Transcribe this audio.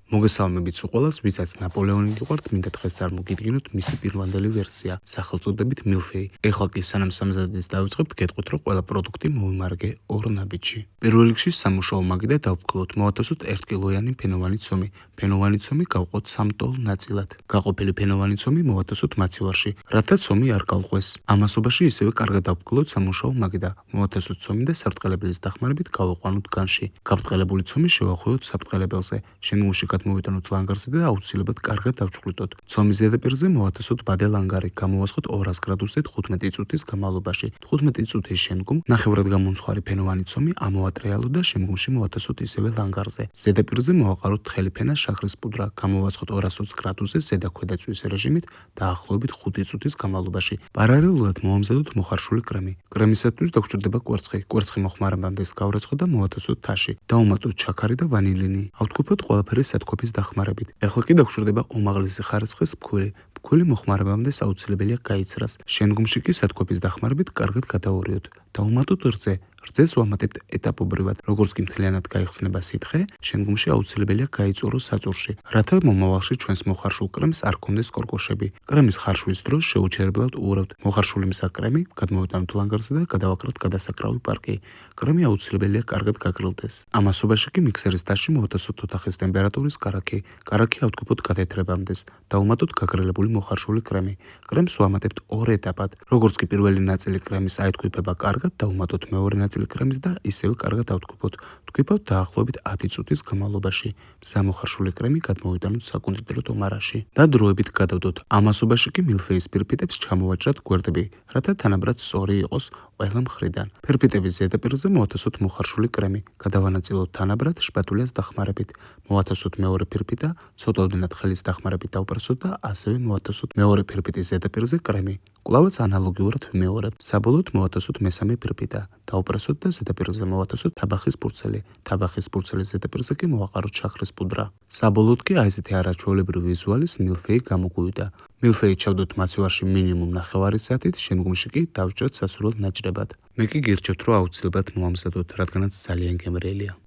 მოგესალმებით სულ, ვისაც ნაპოლეონი გიყვართ, მინდა დღეს წარმოგიდგინოთ მისი პირვანდელი ვერსია, სახელწოდებით მილფეი. ეხლა კი სანამ სამზადისს დავიწყებთ, გეტყვით, რომ ყველა პროდუქტი მოვიმარგე ორ ნაბიჯში. პირველ რიგში სამუშაო მაგიდა დავფრთხილოთ, მოვათოსოთ 1 კილოიანი ფენოვანი ცომი. ფენოვანი ცომი გავყოთ 3 ტოლ ნაწილად. გაყოფილი ფენოვანი ცომი მოვათოსოთ მაცივარში, რათა ცომი არ გავყვეს. ამასობაში ისევე კარგად დავფრთხილოთ სამუშაო მაგიდა. მოვათოსოთ ცომი და საფრთხელებლის დახმარებით გავიყვანოთ განში. გაბრტყელებული ცომი შევახვევოთ საფრთხელებელზე. შემდგომში მოვიტანოთ ლანგარზე და აუცილებლად კარგად დავჩხვლიტოთ. ცომის ზედაპირზე მოვათოსოთ ბადე ლანგარი, გამოვასხოთ 200 გრადუსზე 15 წუთის განმავლობაში. 15 წუთის შემდგომ ნახევრად გამომცხვარი ფენოვანი ცომი ამოვატრიალოთ და შემდგომში მოვათოსოთ ისევე ლანგარზე. ზედაპირზე მოვაყაროთ თხელი ფენას შაქრის პუდრა, გამოვასხოთ 220 გრადუსზე ზედა-ქვედაწვის რეჟიმით დაახლოებით 5 წუთის განმავლობაში. პარალელურად მოვამზადოთ მოხარშული კრემი. კრემისათვის დაგვჭირდება კვერცხი. კვერცხი მოხმარებამდე გავრეცხოთ და მოვათოსოთ თაში. დავუმატოთ შაქარი და ვანილინი. ავთქვიფოთ ყველაფერი სათქვაფის დახმარებით. ეხლა კი დაგვჭირდება უმაღლესი ხარისხის ფქვილი. ფქვილი მოხმარებამდე აუცილებელია გაიცრას. შემდგომში კი სათქვაფის დახმარებით კარგად გადაურიოთ. დავუმატოთ რძე. რძეს ვამატებთ ეტაპობრივად. როგორც კი მთლიანად გაიხსნება სითხე, შემდგომში აუცილებელია გაიწუროს საწურში, რათა მომავალში ჩვენს მოხარშულ კრემს არ ჰქონდეს კორკოშები. კრემის ხარშვის დროს შეუჩერებლად უურავთ. მოხარშული მისა კრემი გადმოვიტანოთ ლანგარზე და გადავაკრათ გადასაკრავი პარკი. კრემი აუცილებელია კარგად გაგრილდეს. ამასობაში კი მიქსერის თაში მოვათოსოთ ოთახის ტემპერატურის კარაქი. კარაქი ავთქვიფოთ გადაეთრებამდეს. დავუმატოთ გაგრილებული მოხარშული კრემი. კრემს ვამატებთ ორ ეტაპად. როგორც კი პირველი ნაწილი კრემის აითქვიფება კარგად, დავუმატოთ მეორე ნაწილი კრემის და ისევე კარგად ავთქვიფოთ. ვთქვიფოთ დაახლოებით 10 წუთის განმავლობაში. მზა მოხარშული კრემი გადმოვიტანოთ საკონდიტრო მარაში და დროებით გადავდოთ. ამასობაში კი მილფეის ფირფიტებს ჩამოვაჭრათ გვერდები, რათა თანაბრად სწორი იყოს ყველა მხრიდან. ფირფიტების ზედაპირზე მოვათოსოთ მოხარშული კრემი. გადავანაწილოთ თანაბრად შპატულიას დახმარებით. მოვათოსოთ მეორე ფირფიტა, ცოტაოდენად ხელის დახმარებით დავპრესოთ და ასევე მოვათოსოთ მეორე ფირფიტის ზედაპირზე კრემი. კვლავაც ანალოგიურად ვიმეორებთ. საბოლოოდ მოვათოსოთ მესამე ფირფიტა. დავპრესოთ და ზედაპირზე მოვათოსოთ თაბახის ფურცელი. თაბახის ფურცელის ზედაპირზე კი მოვაყაროთ შაქრის პუდრა. საბოლოოდ კი აი ესეთი არაჩვეულებრივი ვიზუალის მილფეი გამოგვივიდა. მილფეი ჩავდოთ მაცივარში მინიმუმ ნახევარი საათით, შემდგომში კი დავჭრათ სასურველ ნაჭრებად. მე კი გირჩევთ, რომ აუცილებლად მოვამზადოთ, რადგანაც ძალიან გემრიელია.